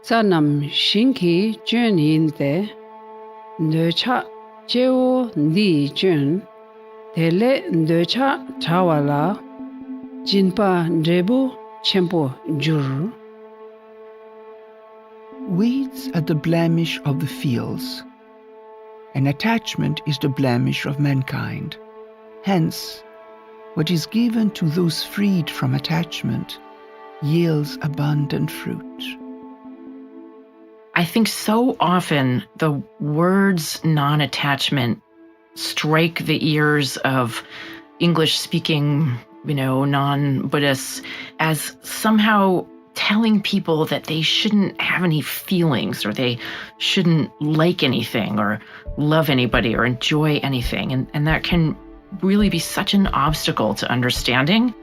Sanam Shinki Junin de Nöcha Jeo Ni Jun Tele Nöcha Tawala Jinpa Drebu Chempo Jur. Weeds are the blemish of the fields, and attachment is the blemish of mankind. Hence, what is given to those freed from attachment yields abundant fruit. I think so often the words non-attachment strike the ears of English-speaking, non-Buddhists as somehow telling people that they shouldn't have any feelings, or they shouldn't like anything or love anybody or enjoy anything. And that can really be such an obstacle to understanding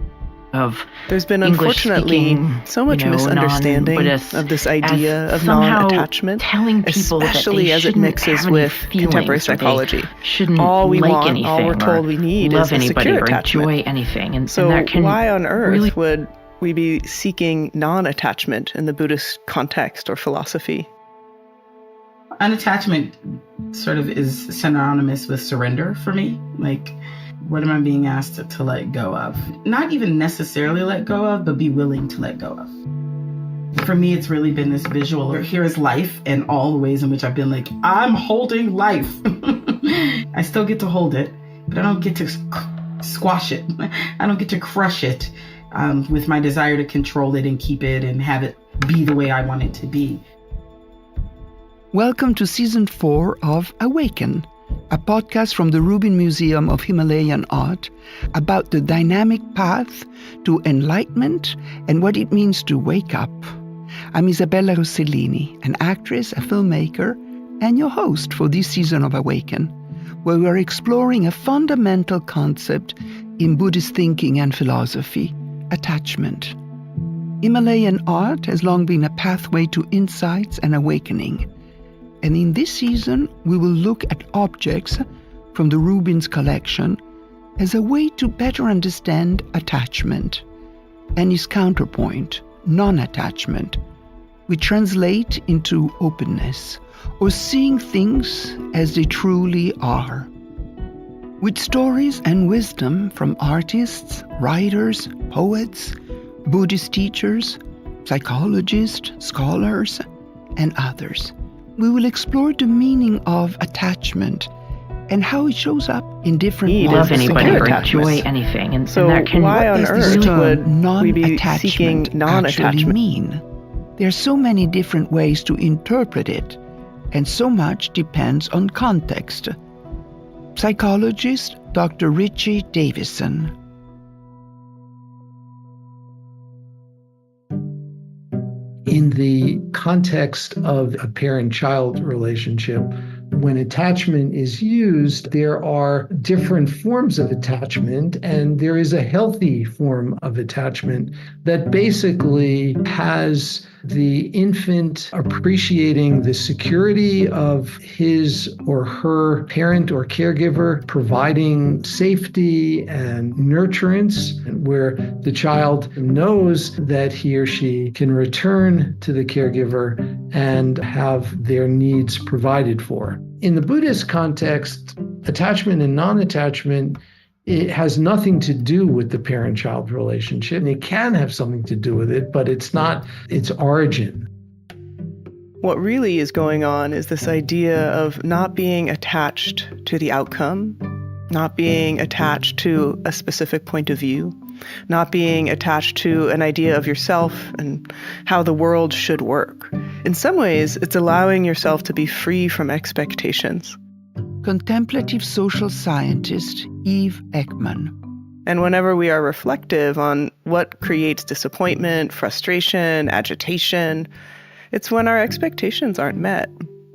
of There's been, unfortunately, so much misunderstanding of this idea of non-attachment, telling people especially as it mixes with contemporary psychology. All we want, all we're told we need is a secure attachment. Enjoy anything. And so that can why on earth would we be seeking non-attachment in the Buddhist context or philosophy? Unattachment sort of is synonymous with surrender for me. Like, what am I being asked to let go of? Not even necessarily let go of, but be willing to let go of. For me, it's really been this visual. Here is life and all the ways in which I've been like, I'm holding life. I still get to hold it, but I don't get to squash it. I don't get to crush it with my desire to control it and keep it and have it be the way I want it to be. Welcome to Season 4 of Awaken, a podcast from the Rubin Museum of Himalayan Art about the dynamic path to enlightenment and what it means to wake up. I'm Isabella Rossellini, an actress, a filmmaker, and your host for this season of Awaken, where we're exploring a fundamental concept in Buddhist thinking and philosophy: attachment. Himalayan art has long been a pathway to insights and awakening. And in this season, we will look at objects from the Rubin's collection as a way to better understand attachment and its counterpoint, non-attachment, which translate into openness or seeing things as they truly are. With stories and wisdom from artists, writers, poets, Buddhist teachers, psychologists, scholars, and others, we will explore the meaning of attachment and how it shows up in different ways. Love anybody or enjoy anything. And so that can, why on earth would we be seeking non-attachment actually mean? There are so many different ways to interpret it, and so much depends on context. Psychologist Dr. Richie Davison. In the context of a parent-child relationship, when attachment is used, there are different forms of attachment, and there is a healthy form of attachment that basically has the infant appreciating the security of his or her parent or caregiver, providing safety and nurturance, where the child knows that he or she can return to the caregiver and have their needs provided for. In the Buddhist context, attachment and non-attachment, it has nothing to do with the parent-child relationship. And it can have something to do with it, but it's not its origin. What really is going on is this idea of not being attached to the outcome, not being attached to a specific point of view, not being attached to an idea of yourself and how the world should work. In some ways, it's allowing yourself to be free from expectations. Contemplative social scientist Eve Ekman. And whenever we are reflective on what creates disappointment, frustration, agitation, it's when our expectations aren't met.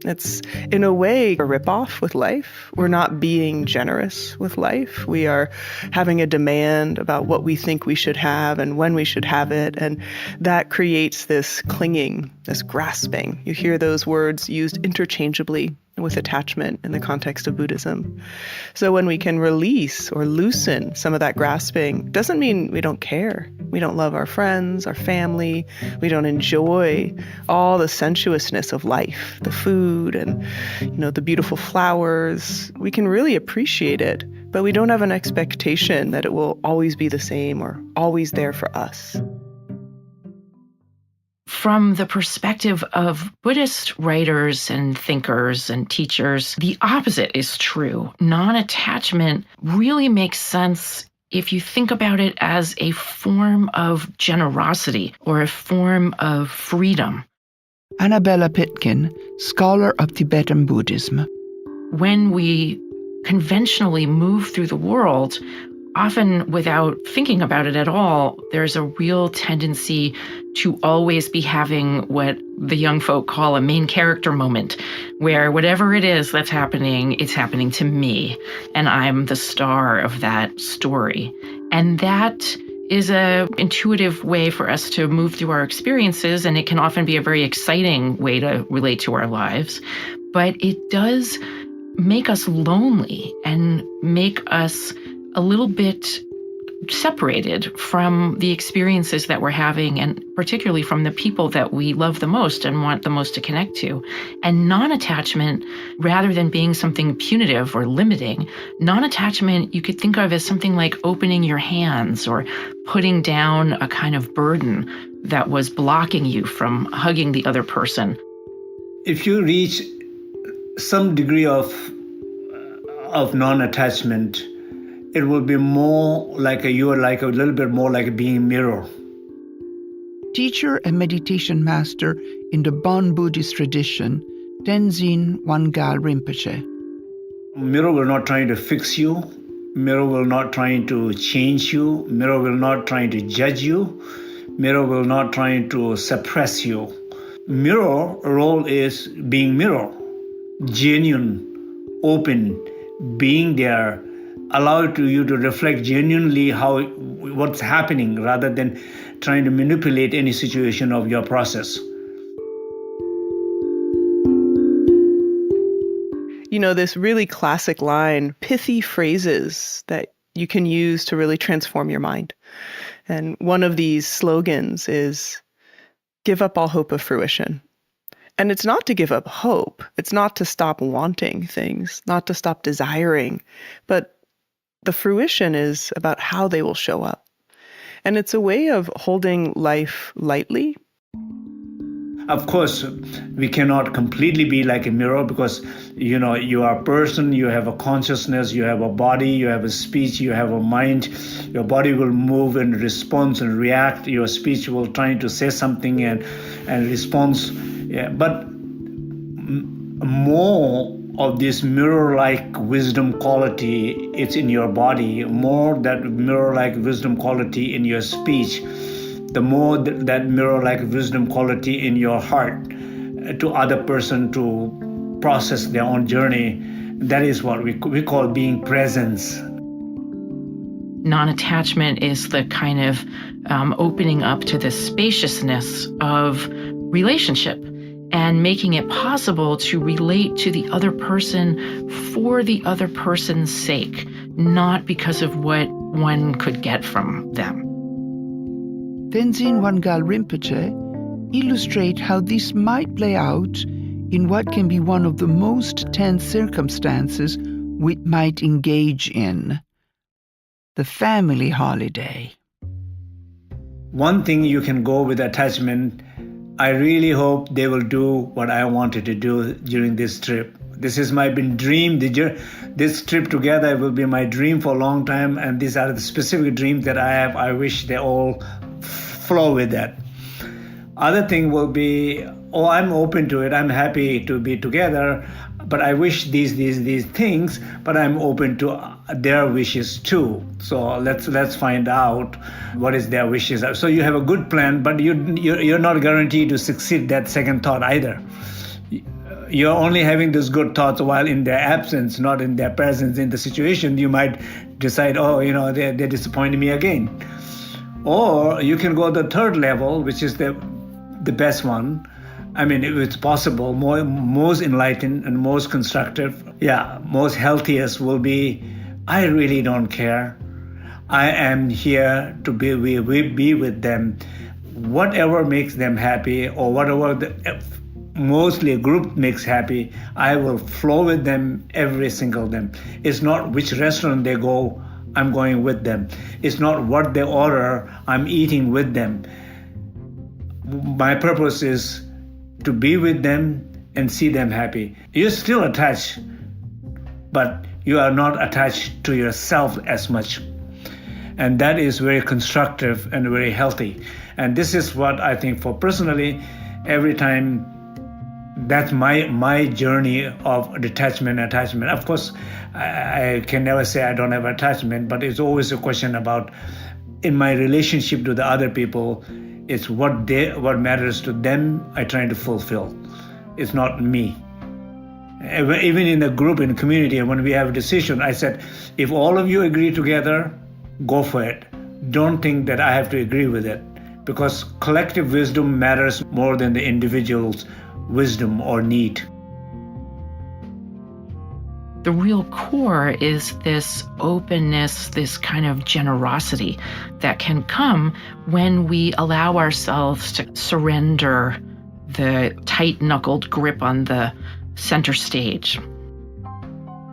It's, in a way, a ripoff with life. We're not being generous with life. We are having a demand about what we think we should have and when we should have it. And that creates this clinging, this grasping. You hear those words used interchangeably with attachment in the context of Buddhism. So when we can release or loosen some of that grasping, doesn't mean we don't care. We don't love our friends, our family. We don't enjoy all the sensuousness of life, the food and, the beautiful flowers. We can really appreciate it, but we don't have an expectation that it will always be the same or always there for us. From the perspective of Buddhist writers and thinkers and teachers, the opposite is true. Non-attachment really makes sense if you think about it as a form of generosity or a form of freedom. Annabella Pitkin, scholar of Tibetan Buddhism. When we conventionally move through the world, often without thinking about it at all, there's a real tendency to always be having what the young folk call a main character moment, where whatever it is that's happening, it's happening to me, and I'm the star of that story. And that is an intuitive way for us to move through our experiences, and it can often be a very exciting way to relate to our lives. But it does make us lonely and make us a little bit separated from the experiences that we're having, and particularly from the people that we love the most and want the most to connect to. And non-attachment, rather than being something punitive or limiting, non-attachment you could think of as something like opening your hands or putting down a kind of burden that was blocking you from hugging the other person. If you reach some degree of non-attachment, it will be more like you are like a little bit more like being a mirror. Teacher and meditation master in the Bon Buddhist tradition, Tenzin Wangyal Rinpoche. Mirror will not trying to fix you. Mirror will not trying to change you. Mirror will not trying to judge you. Mirror will not trying to suppress you. Mirror role is being mirror, genuine, open, being there, allow you to reflect genuinely what's happening rather than trying to manipulate any situation of your process. This really classic line, pithy phrases that you can use to really transform your mind. And one of these slogans is, give up all hope of fruition. And it's not to give up hope. It's not to stop wanting things, not to stop desiring, but the fruition is about how they will show up. And it's a way of holding life lightly. Of course, we cannot completely be like a mirror because, you are a person, you have a consciousness, you have a body, you have a speech, you have a mind. Your body will move and respond and react. Your speech will try to say something and response. Yeah, but more of this mirror-like wisdom quality, it's in your body, more that mirror-like wisdom quality in your speech, the more that mirror-like wisdom quality in your heart to other person to process their own journey. That is what we call being presence. Non-attachment is the kind of opening up to the spaciousness of relationship and making it possible to relate to the other person for the other person's sake, not because of what one could get from them. Tenzin Wangyal Rinpoche illustrate how this might play out in what can be one of the most tense circumstances we might engage in, the family holiday. One thing you can go with attachment, I really hope they will do what I wanted to do during this trip. This is my dream. This trip together will be my dream for a long time, and these are the specific dreams that I have. I wish they all flow with that. Other thing will be, I'm open to it. I'm happy to be together, but I wish these things, but I'm open to their wishes too. So let's find out what is their wishes. So you have a good plan, but you're not guaranteed to succeed that second thought either. You're only having those good thoughts while in their absence, not in their presence. In the situation, you might decide, they disappointed me again. Or you can go the third level, which is the best one. I mean, if it's possible, most enlightened and most constructive, most healthiest will be, I really don't care. I am here to be with them. Whatever makes them happy, or whatever mostly a group makes happy, I will flow with them every single day. It's not which restaurant they go, I'm going with them. It's not what they order, I'm eating with them. My purpose is to be with them and see them happy. You're still attached, but you are not attached to yourself as much. And that is very constructive and very healthy. And this is what I think for personally, every time, that's my journey of detachment, attachment. Of course, I can never say I don't have attachment, but it's always a question about, in my relationship to the other people, it's what matters to them I try to fulfill. It's not me. Even in the group, in the community, when we have a decision, I said, if all of you agree together, go for it. Don't think that I have to agree with it, because collective wisdom matters more than the individual's wisdom or need. The real core is this openness, this kind of generosity that can come when we allow ourselves to surrender the tight-knuckled grip on the center stage.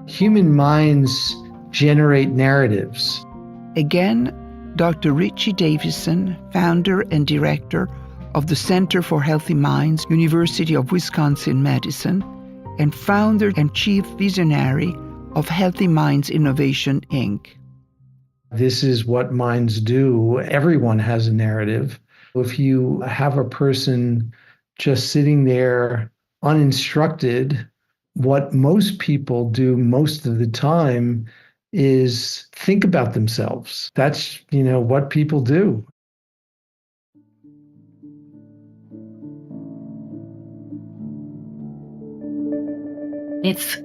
Human minds generate narratives. Again, Dr. Richie Davison, founder and director of the Center for Healthy Minds, University of Wisconsin-Madison, and founder and chief visionary of Healthy Minds Innovation, Inc. This is what minds do. Everyone has a narrative. If you have a person just sitting there uninstructed, what most people do most of the time is think about themselves. That's, what people do. It's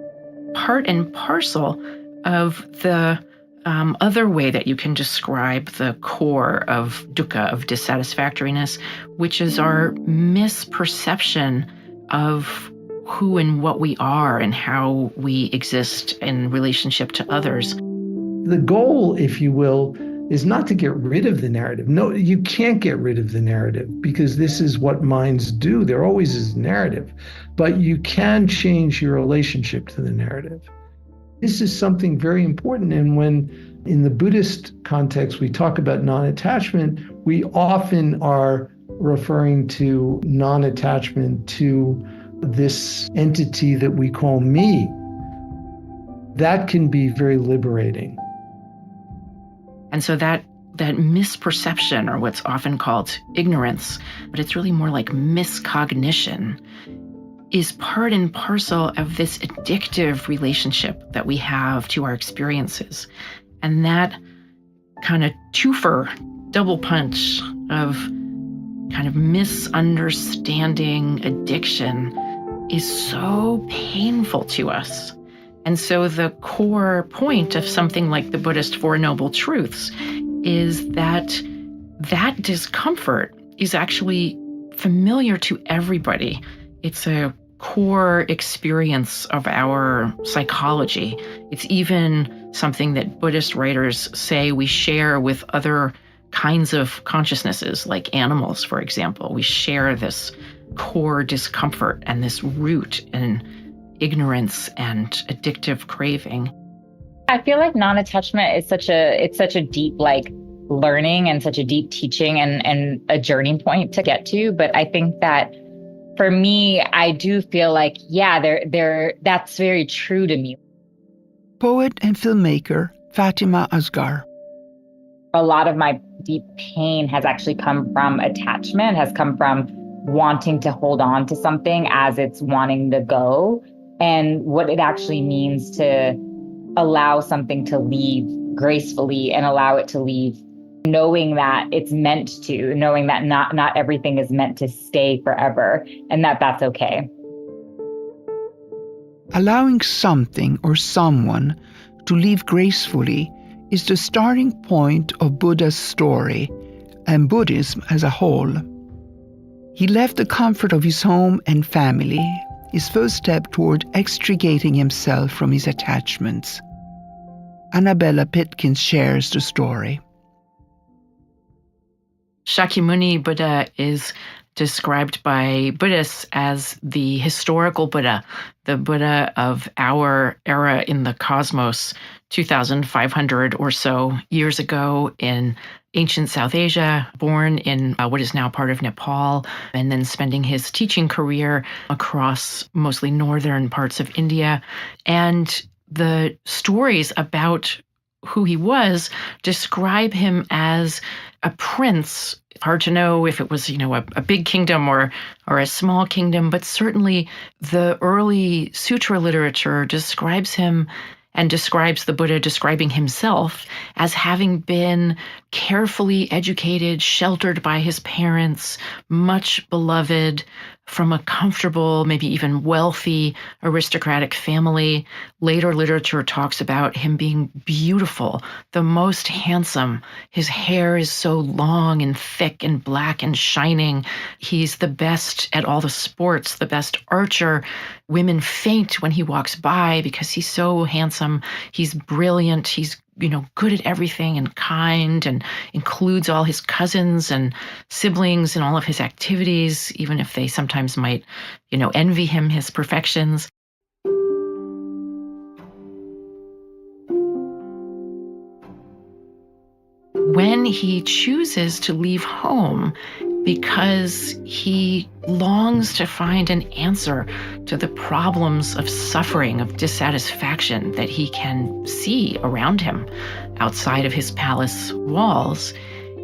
part and parcel of the other way that you can describe the core of dukkha, of dissatisfactoriness, which is our misperception of who and what we are and how we exist in relationship to others. The goal, if you will, is not to get rid of the narrative. No, you can't get rid of the narrative, because this is what minds do. There always is a narrative, but you can change your relationship to the narrative. This is something very important. And when in the Buddhist context we talk about non-attachment, we often are referring to non-attachment to this entity that we call me. That can be very liberating. And so that misperception, or what's often called ignorance, but it's really more like miscognition, is part and parcel of this addictive relationship that we have to our experiences. And that kind of twofer, double punch of kind of misunderstanding addiction is so painful to us. And so the core point of something like the Buddhist Four Noble Truths is that that discomfort is actually familiar to everybody. It's a core experience of our psychology. It's even something that Buddhist writers say we share with other kinds of consciousnesses, like animals, for example. We share this core discomfort and this root in ignorance and addictive craving. I feel like non-attachment is such a deep learning and such a deep teaching and a journey point to get to. But I think that for me, I do feel like, that's very true to me. Poet and filmmaker Fatima Asghar. A lot of my deep pain has actually come from attachment, has come from wanting to hold on to something as it's wanting to go, and what it actually means to allow something to leave gracefully and allow it to leave, knowing that it's meant to, knowing that not everything is meant to stay forever, and that's okay. Allowing something or someone to leave gracefully is the starting point of Buddha's story and Buddhism as a whole. He left the comfort of his home and family, his first step toward extricating himself from his attachments. Annabella Pitkin shares the story. Shakyamuni Buddha is described by Buddhists as the historical Buddha, the Buddha of our era in the cosmos, 2,500 or so years ago in ancient South Asia, born in what is now part of Nepal, and then spending his teaching career across mostly northern parts of India. And the stories about who he was describe him as a prince. Hard to know if it was, a big kingdom or a small kingdom, but certainly the early sutra literature describes him and describes the Buddha describing himself as having been carefully educated, sheltered by his parents, much beloved, from a comfortable, maybe even wealthy, aristocratic family. Later literature talks about him being beautiful, the most handsome. His hair is so long and thick and black and shining. He's the best at all the sports, the best archer. Women faint when he walks by because he's so handsome. He's brilliant. He's good at everything and kind, and includes all his cousins and siblings in all of his activities, even if they sometimes might, envy him his perfections. When he chooses to leave home because he longs to find an answer to the problems of suffering, of dissatisfaction that he can see around him outside of his palace walls,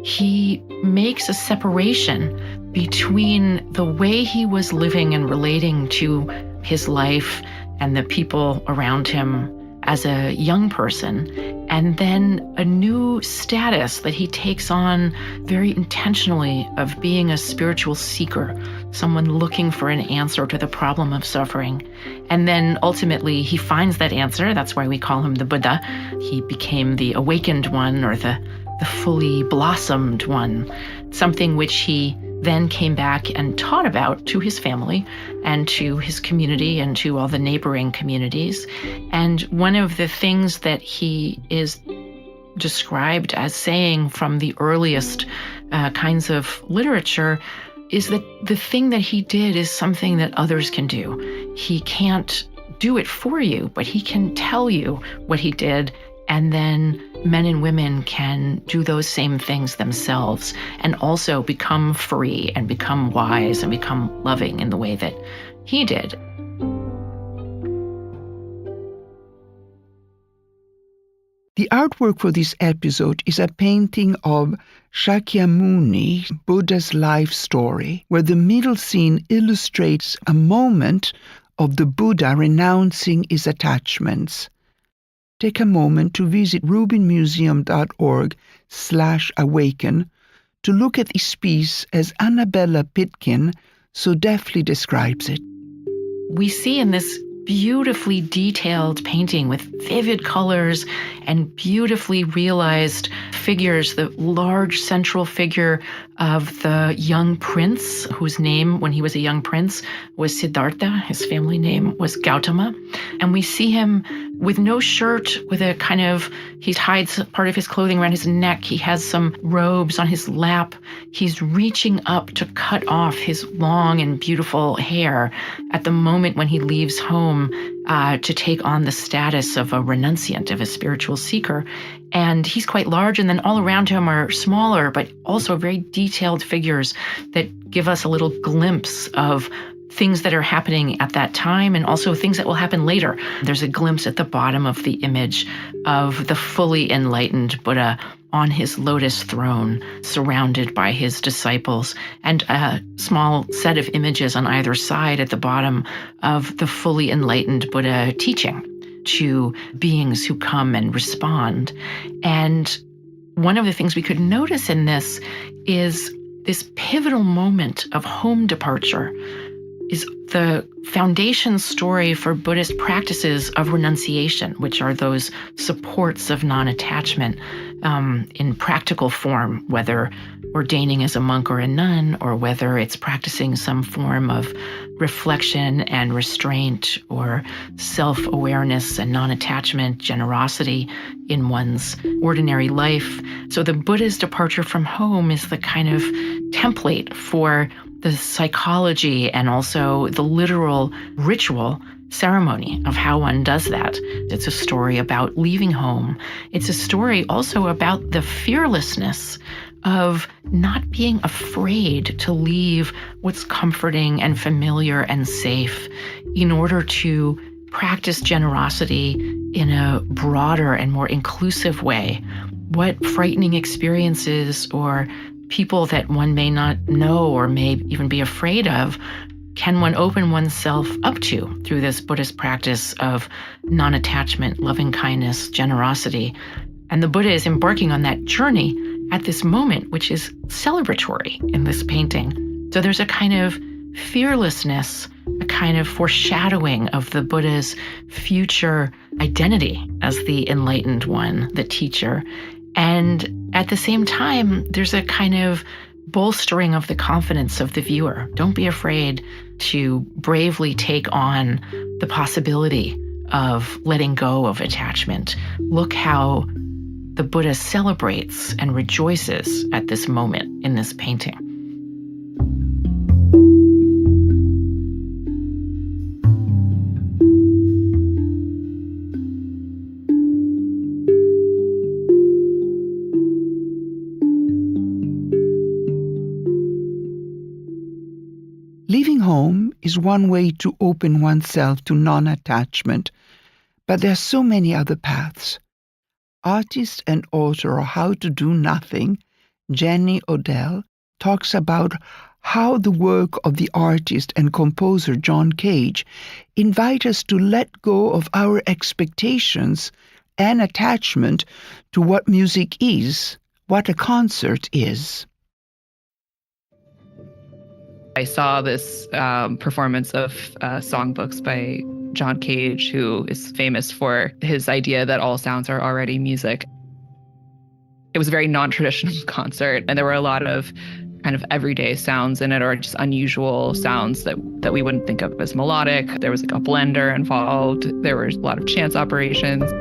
he makes a separation between the way he was living and relating to his life and the people around him as a young person, and then a new status that he takes on very intentionally of being a spiritual seeker, someone looking for an answer to the problem of suffering. And then ultimately he finds that answer. That's why we call him the Buddha. He became the awakened one, or the fully blossomed one, something which he then came back and taught about to his family and to his community and to all the neighboring communities. And one of the things that he is described as saying from the earliest kinds of literature is that the thing that he did is something that others can do. He can't do it for you, but he can tell you what he did, and then men and women can do those same things themselves and also become free and become wise and become loving in the way that he did. The artwork for this episode is a painting of Shakyamuni, Buddha's life story, where the middle scene illustrates a moment of the Buddha renouncing his attachments. Take a moment to visit rubinmuseum.org/awaken to look at this piece as Annabella Pitkin so deftly describes it. We see in this beautifully detailed painting with vivid colors and beautifully realized figures, the large central figure of the young prince, whose name when he was a young prince was Siddhartha. His family name was Gautama. And we see him with no shirt, with a kind of, he hides part of his clothing around his neck. He has some robes on his lap. He's reaching up to cut off his long and beautiful hair at the moment when he leaves home to take on the status of a renunciant, of a spiritual seeker. And he's quite large, and then all around him are smaller, but also very detailed figures that give us a little glimpse of things that are happening at that time and also things that will happen later. There's a glimpse at the bottom of the image of the fully enlightened Buddha on his lotus throne, surrounded by his disciples, and a small set of images on either side at the bottom of the fully enlightened Buddha teaching to beings who come and respond. And one of the things we could notice in this is this pivotal moment of home departure is the foundation story for Buddhist practices of renunciation, which are those supports of non-attachment. in practical form, whether ordaining as a monk or a nun, or whether it's practicing some form of reflection and restraint or self-awareness and non-attachment, generosity in one's ordinary life. So the Buddha's departure from home is the kind of template for the psychology and also the literal ritual ceremony of how one does that. It's a story about leaving home. It's a story also about the fearlessness of not being afraid to leave what's comforting and familiar and safe in order to practice generosity in a broader and more inclusive way. What frightening experiences or people that one may not know or may even be afraid of can one open oneself up to through this Buddhist practice of non-attachment, loving kindness, generosity? And the Buddha is embarking on that journey at this moment, which is celebratory in this painting. So there's a kind of fearlessness, a kind of foreshadowing of the Buddha's future identity as the enlightened one, the teacher. And at the same time, there's a kind of bolstering of the confidence of the viewer. Don't be afraid to bravely take on the possibility of letting go of attachment. Look how the Buddha celebrates and rejoices at this moment in this painting. Leaving home is one way to open oneself to non-attachment, but there are so many other paths. Artist and author of How to Do Nothing, Jenny Odell, talks about how the work of the artist and composer John Cage invite us to let go of our expectations and attachment to what music is, what a concert is. I saw this performance of songbooks by John Cage, who is famous for his idea that all sounds are already music. It was a very non-traditional concert, and there were a lot of kind of everyday sounds in it, or just unusual sounds that we wouldn't think of as melodic. There was like a blender involved. There were a lot of chance operations.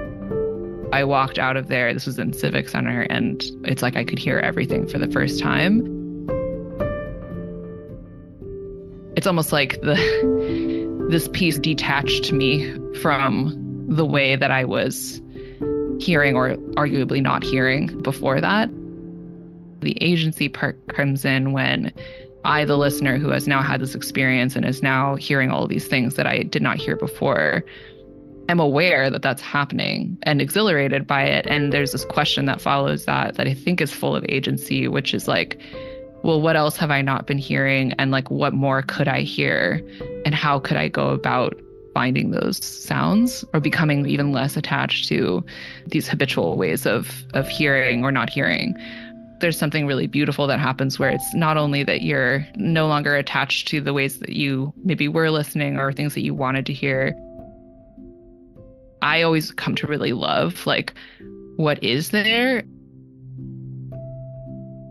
I walked out of there, this was in Civic Center, and it's like I could hear everything for the first time. It's almost like this piece detached me from the way that I was hearing, or arguably not hearing, before that. The agency part comes in when I, the listener who has now had this experience and is now hearing all these things that I did not hear before, am aware that that's happening and exhilarated by it. And there's this question that follows that I think is full of agency, which is like, well, what else have I not been hearing? And like, what more could I hear? And how could I go about finding those sounds or becoming even less attached to these habitual ways of hearing or not hearing? There's something really beautiful that happens where it's not only that you're no longer attached to the ways that you maybe were listening or things that you wanted to hear. I always come to really love, like, what is there?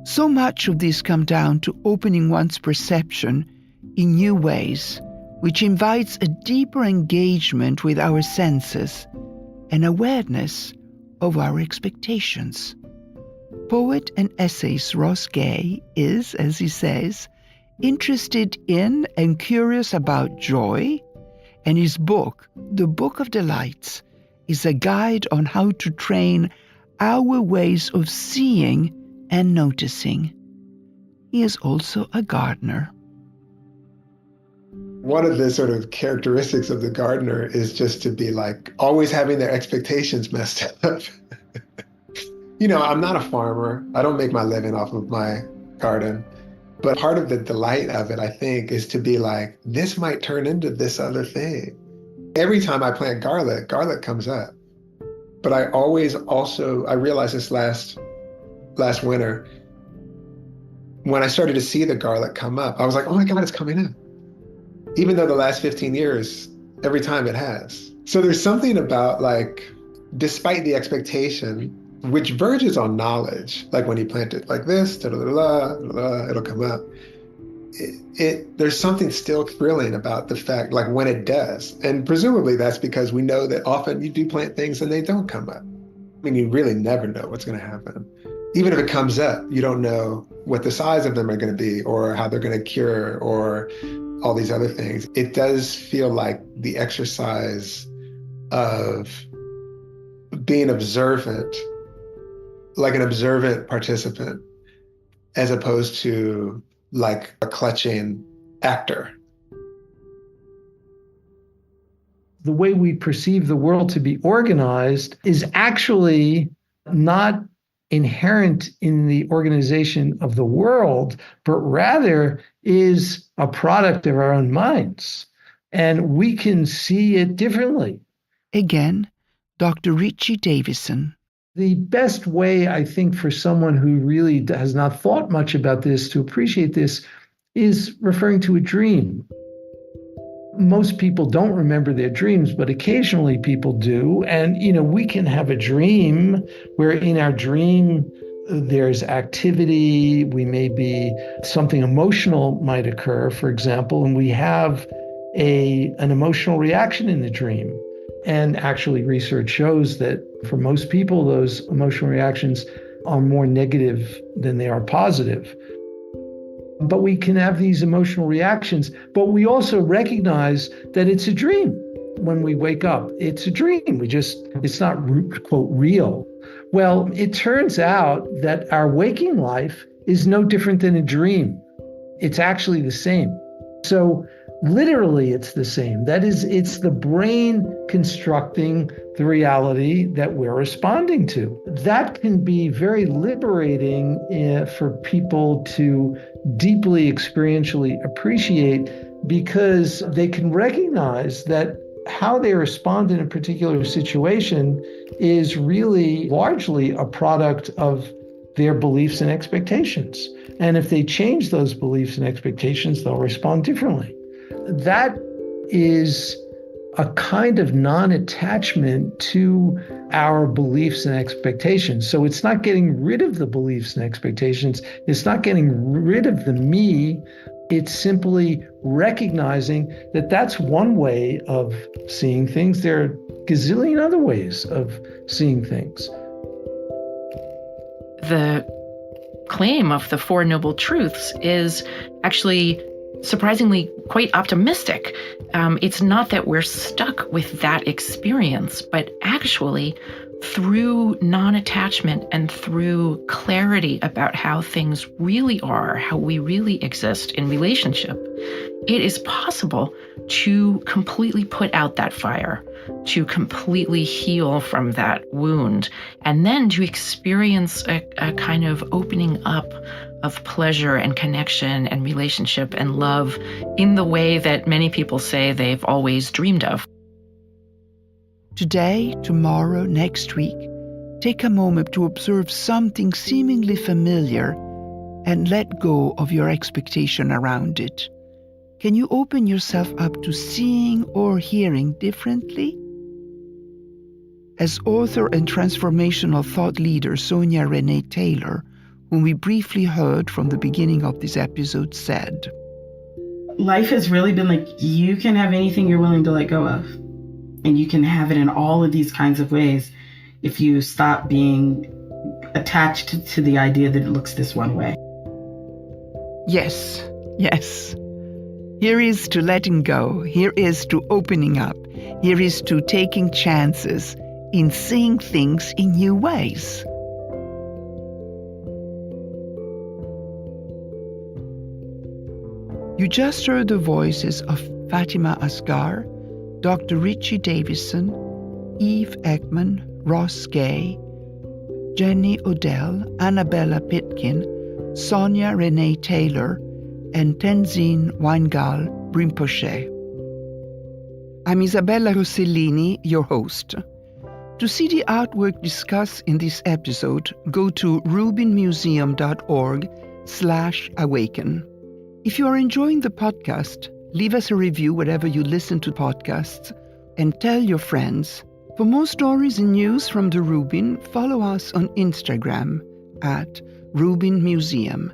So much of this comes down to opening one's perception in new ways, which invites a deeper engagement with our senses and awareness of our expectations. Poet and essayist Ross Gay is, as he says, interested in and curious about joy, and his book, The Book of Delights, is a guide on how to train our ways of seeing and noticing. He is also a gardener. One of the sort of characteristics of the gardener is just to be like always having their expectations messed up. You know, I'm not a farmer. I don't make my living off of my garden. But part of the delight of it, I think, is to be like, this might turn into this other thing. Every time I plant garlic, garlic comes up. But I always also, I realized this last winter, when I started to see the garlic come up, I was like, oh my God, it's coming up. Even though the last 15 years, every time it has. So there's something about like, despite the expectation, which verges on knowledge. Like when you plant it like this, it'll come up. There's something still thrilling about the fact, like when it does. And presumably that's because we know that often you do plant things and they don't come up. I mean, you really never know what's going to happen. Even if it comes up, you don't know what the size of them are going to be or how they're going to cure or all these other things. It does feel like the exercise of being observant, like an observant participant, as opposed to like a clutching actor. The way we perceive the world to be organized is actually not inherent in the organization of the world, but rather is a product of our own minds. And we can see it differently. Again, Dr. Richie Davison. The best way, I think, for someone who really has not thought much about this to appreciate this is referring to a dream. Most people don't remember their dreams, but occasionally people do. And, we can have a dream where in our dream there's activity, something emotional might occur, for example, and we have an emotional reaction in the dream. And actually, research shows that for most people, those emotional reactions are more negative than they are positive. But we can have these emotional reactions, but we also recognize that it's a dream when we wake up. It's a dream. It's not, quote, real. Well, it turns out that our waking life is no different than a dream. It's actually the same. So literally, it's the same. That is, it's the brain constructing the reality that we're responding to. That can be very liberating for people to deeply experientially appreciate, because they can recognize that how they respond in a particular situation is really largely a product of their beliefs and expectations. And if they change those beliefs and expectations, they'll respond differently. That is a kind of non-attachment to our beliefs and expectations. So it's not getting rid of the beliefs and expectations. It's not getting rid of the me. It's simply recognizing that that's one way of seeing things. There are a gazillion other ways of seeing things. The claim of the Four Noble Truths is actually surprisingly quite optimistic. It's not that we're stuck with that experience, but actually through non-attachment and through clarity about how things really are, how we really exist in relationship, it is possible to completely put out that fire, to completely heal from that wound, and then to experience a kind of opening up of pleasure and connection and relationship and love in the way that many people say they've always dreamed of. Today, tomorrow, next week, take a moment to observe something seemingly familiar and let go of your expectation around it. Can you open yourself up to seeing or hearing differently? As author and transformational thought leader Sonia Renee Taylor, whom we briefly heard from the beginning of this episode, said, life has really been like, you can have anything you're willing to let go of. And you can have it in all of these kinds of ways if you stop being attached to the idea that it looks this one way. Yes. Here is to letting go. Here is to opening up. Here is to taking chances in seeing things in new ways. You just heard the voices of Fatima Asghar, Dr. Richie Davison, Eve Ekman, Ross Gay, Jenny Odell, Annabella Pitkin, Sonia Renee Taylor, and Tenzin Wangal Rinpoche. I'm Isabella Rossellini, your host. To see the artwork discussed in this episode, go to rubinmuseum.org/awaken. If you are enjoying the podcast, leave us a review wherever you listen to podcasts and tell your friends. For more stories and news from the Rubin, follow us on Instagram at Rubin Museum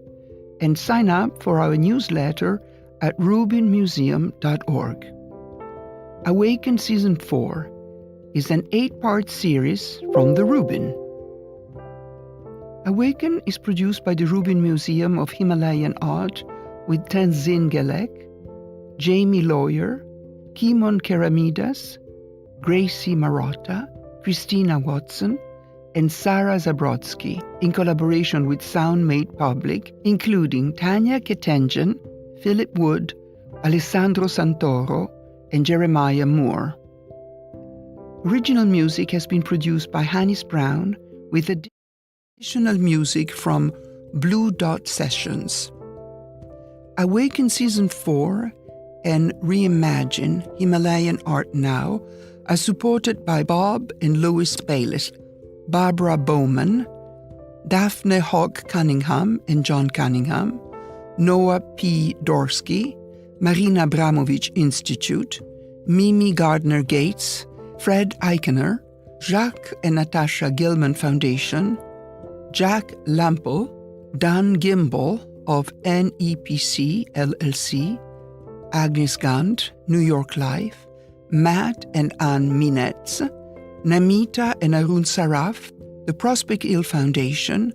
and sign up for our newsletter at rubinmuseum.org. Awaken Season 4 is an 8-part series from the Rubin. Awaken is produced by the Rubin Museum of Himalayan Art with Tenzin Gelek, Jamie Lawyer, Kimon Keramidas, Gracie Marotta, Christina Watson, and Sarah Zabrodsky, in collaboration with Sound Made Public, including Tanya Ketenjan, Philip Wood, Alessandro Santoro, and Jeremiah Moore. Original music has been produced by Hannis Brown, with additional music from Blue Dot Sessions. Awaken Season 4 and Reimagine Himalayan Art Now are supported by Bob and Louis Bayliss, Barbara Bowman, Daphne Hogg Cunningham and John Cunningham, Noah P. Dorsky, Marina Abramovich Institute, Mimi Gardner Gates, Fred Eichener, Jacques and Natasha Gilman Foundation, Jack Lampel, Dan Gimbel of NEPC LLC, Agnes Gant, New York Life, Matt and Ann Minetz, Namita and Arun Saraf, the Prospect Hill Foundation,